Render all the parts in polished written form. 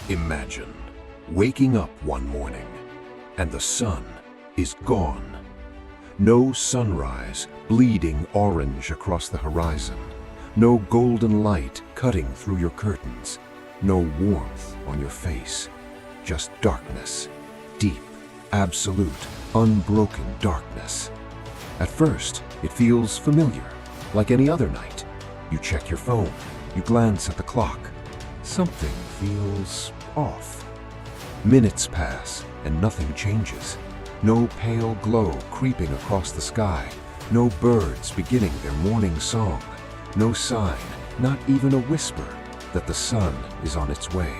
Imagine waking up one morning and the sun is gone. No sunrise bleeding orange across the horizon. No golden light cutting through your curtains. No warmth on your face. Just darkness. Deep, absolute, unbroken darkness. At first, it feels familiar, like any other night. You check your phone. You glance at the clock. Something feels off. Minutes pass and nothing changes. No pale glow creeping across the sky. No birds beginning their morning song. No sign, not even a whisper, that the sun is on its way.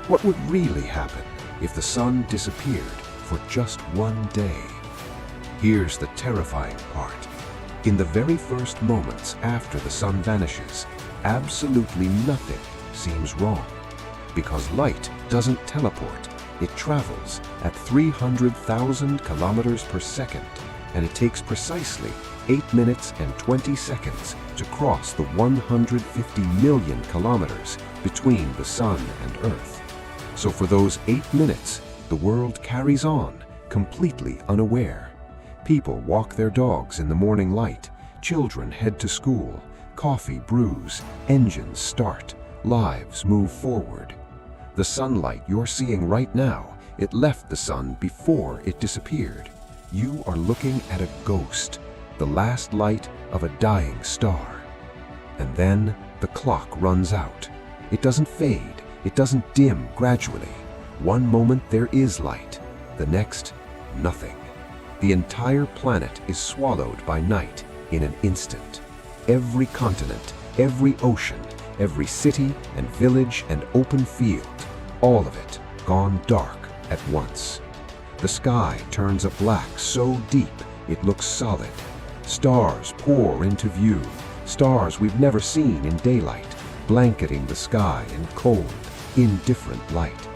What would really happen if the sun disappeared for just one day? Here's the terrifying part. In the very first moments after the sun vanishes, absolutely nothing seems wrong. Because light doesn't teleport, it travels at 300,000 kilometers per second, and it takes precisely 8 minutes and 20 seconds to cross the 150 million kilometers between the sun and Earth. So for those 8 minutes, the world carries on, completely unaware. People walk their dogs in the morning light, children head to school, coffee brews, engines start, lives move forward. The sunlight you're seeing right now, it left the sun before it disappeared. You are looking at a ghost, the last light of a dying star. And then the clock runs out. It doesn't fade, it doesn't dim gradually. One moment there is light, the next, nothing. The entire planet is swallowed by night in an instant. Every continent, every ocean, every city and village and open field, all of it gone dark at once. The sky turns a black so deep it looks solid. Stars pour into view, stars we've never seen in daylight, blanketing the sky in cold, indifferent light.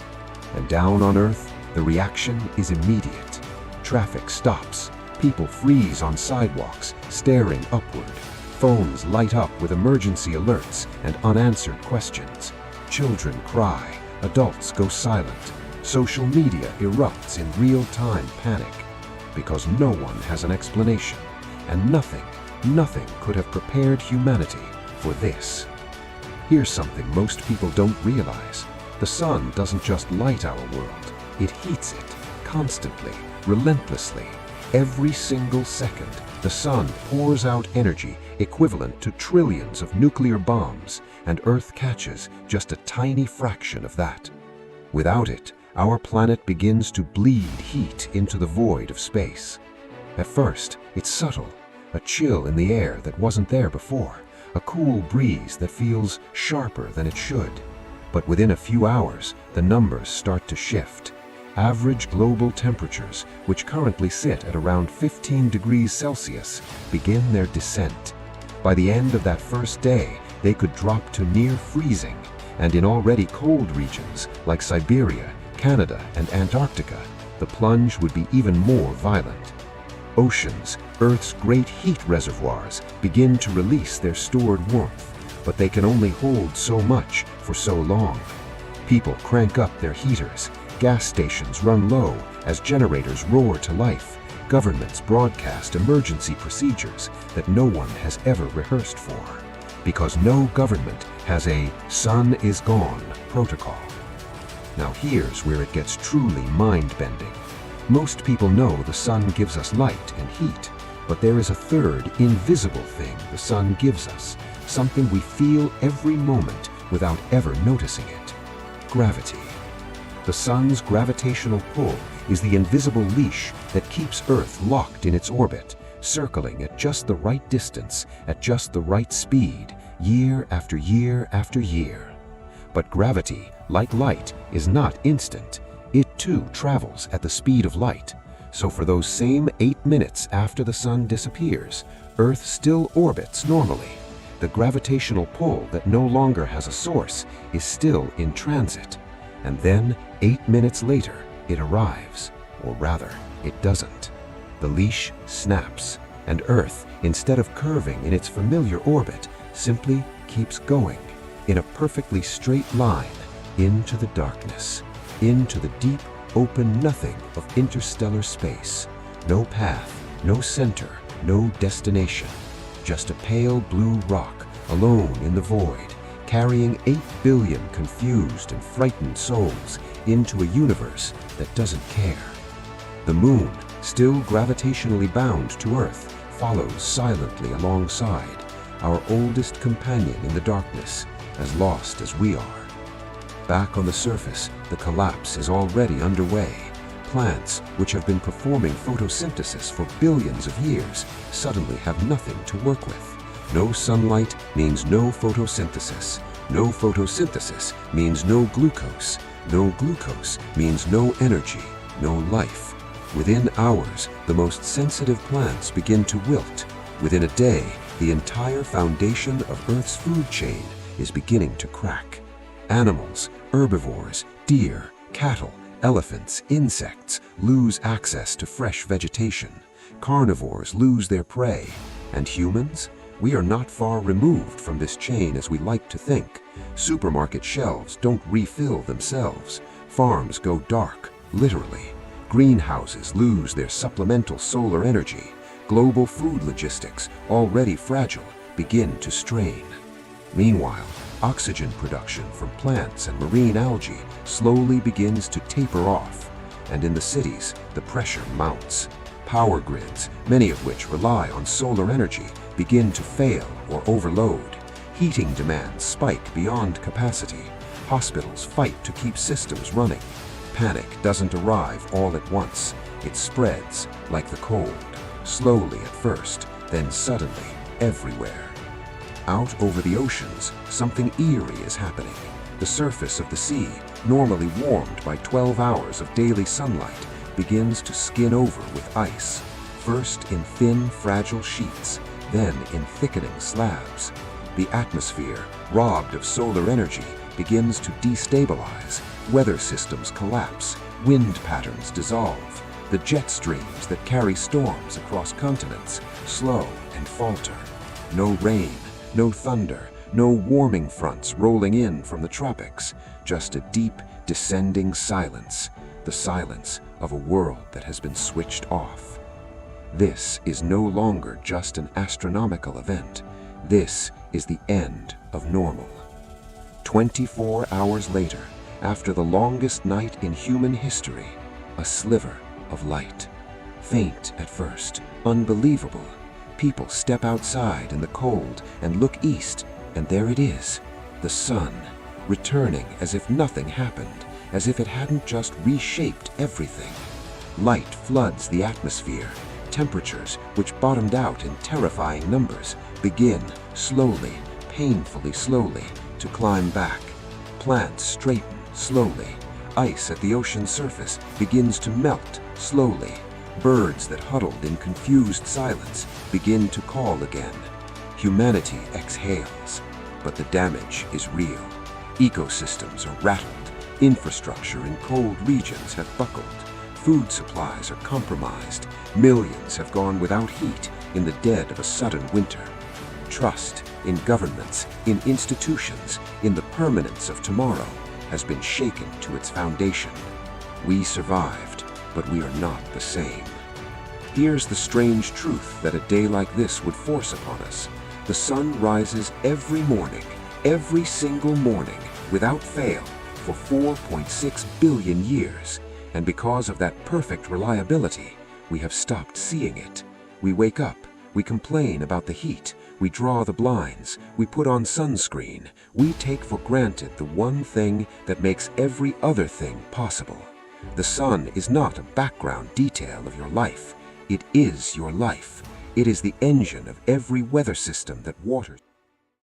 And down on Earth, the reaction is immediate. Traffic stops, people freeze on sidewalks, staring upward. Phones light up with emergency alerts and unanswered questions. Children cry, adults go silent. Social media erupts in real-time panic because no one has an explanation, and nothing could have prepared humanity for this. Here's something most people don't realize. The sun doesn't just light our world, it heats it constantly, relentlessly. Every single second, the sun pours out energy equivalent to trillions of nuclear bombs, and Earth catches just a tiny fraction of that. Without it, our planet begins to bleed heat into the void of space. At first, it's subtle, a chill in the air that wasn't there before, a cool breeze that feels sharper than it should. But within a few hours, the numbers start to shift. Average global temperatures, which currently sit at around 15 degrees Celsius, begin their descent. By the end of that first day, they could drop to near freezing, and in already cold regions like Siberia, Canada, and Antarctica, the plunge would be even more violent. Oceans, Earth's great heat reservoirs, begin to release their stored warmth, but they can only hold so much for so long. People crank up their heaters, gas stations run low as generators roar to life, governments broadcast emergency procedures that no one has ever rehearsed for, because no government has a "sun is gone" protocol. Now here's where it gets truly mind-bending. Most people know the sun gives us light and heat, but there is a third invisible thing the sun gives us, something we feel every moment without ever noticing it: gravity. The sun's gravitational pull is the invisible leash that keeps Earth locked in its orbit, circling at just the right distance, at just the right speed, year after year after year. But gravity, like light, is not instant. It too travels at the speed of light. So for those same 8 minutes after the sun disappears, Earth still orbits normally. The gravitational pull that no longer has a source is still in transit. And then, 8 minutes later, it arrives. Or rather, it doesn't. The leash snaps, and Earth, instead of curving in its familiar orbit, simply keeps going in a perfectly straight line, into the darkness, into the deep, open nothing of interstellar space. No path, no center, no destination. Just a pale blue rock, alone in the void, carrying 8 billion confused and frightened souls into a universe that doesn't care. The moon, still gravitationally bound to Earth, follows silently alongside, our oldest companion in the darkness, as lost as we are. Back on the surface, the collapse is already underway. Plants, which have been performing photosynthesis for billions of years, suddenly have nothing to work with. No sunlight means no photosynthesis. No photosynthesis means no glucose. No glucose means no energy, no life. Within hours, the most sensitive plants begin to wilt. Within a day, the entire foundation of Earth's food chain is beginning to crack. Animals, herbivores, deer, cattle, elephants, insects lose access to fresh vegetation. Carnivores lose their prey. And humans? We are not far removed from this chain as we like to think. Supermarket shelves don't refill themselves. Farms go dark, literally. Greenhouses lose their supplemental solar energy. Global food logistics, already fragile, begin to strain. Meanwhile, oxygen production from plants and marine algae slowly begins to taper off, and in the cities, the pressure mounts. Power grids, many of which rely on solar energy, begin to fail or overload. Heating demands spike beyond capacity. Hospitals fight to keep systems running. Panic doesn't arrive all at once. It spreads like the cold, slowly at first, then suddenly everywhere. Out over the oceans, something eerie is happening. The surface of the sea, normally warmed by 12 hours of daily sunlight, begins to skin over with ice, first in thin, fragile sheets, then in thickening slabs. The atmosphere, robbed of solar energy, begins to destabilize. Weather systems collapse, wind patterns dissolve. The jet streams that carry storms across continents slow and falter. No rain, no thunder, no warming fronts rolling in from the tropics, just a deep, descending silence, the silence of a world that has been switched off. This is no longer just an astronomical event. This is the end of normal. 24 hours later, after the longest night in human history, a sliver of light. Faint at first, unbelievable. People step outside in the cold and look east, and there it is, the sun, returning as if nothing happened, as if it hadn't just reshaped everything. Light floods the atmosphere. Temperatures, which bottomed out in terrifying numbers, begin, slowly, painfully slowly, to climb back. Plants straighten slowly. Ice at the ocean surface begins to melt slowly. Birds that huddled in confused silence begin to call again. Humanity exhales, but the damage is real. Ecosystems are rattled. Infrastructure in cold regions have buckled. Food supplies are compromised. Millions have gone without heat in the dead of a sudden winter. Trust in governments, in institutions, in the permanence of tomorrow has been shaken to its foundation. We survived, but we are not the same. Here's the strange truth that a day like this would force upon us. The sun rises every morning, every single morning, without fail, for 4.6 billion years. And because of that perfect reliability, we have stopped seeing it. We wake up, we complain about the heat, we draw the blinds, we put on sunscreen, we take for granted the one thing that makes every other thing possible. The sun is not a background detail of your life. It is your life. It is the engine of every weather system that waters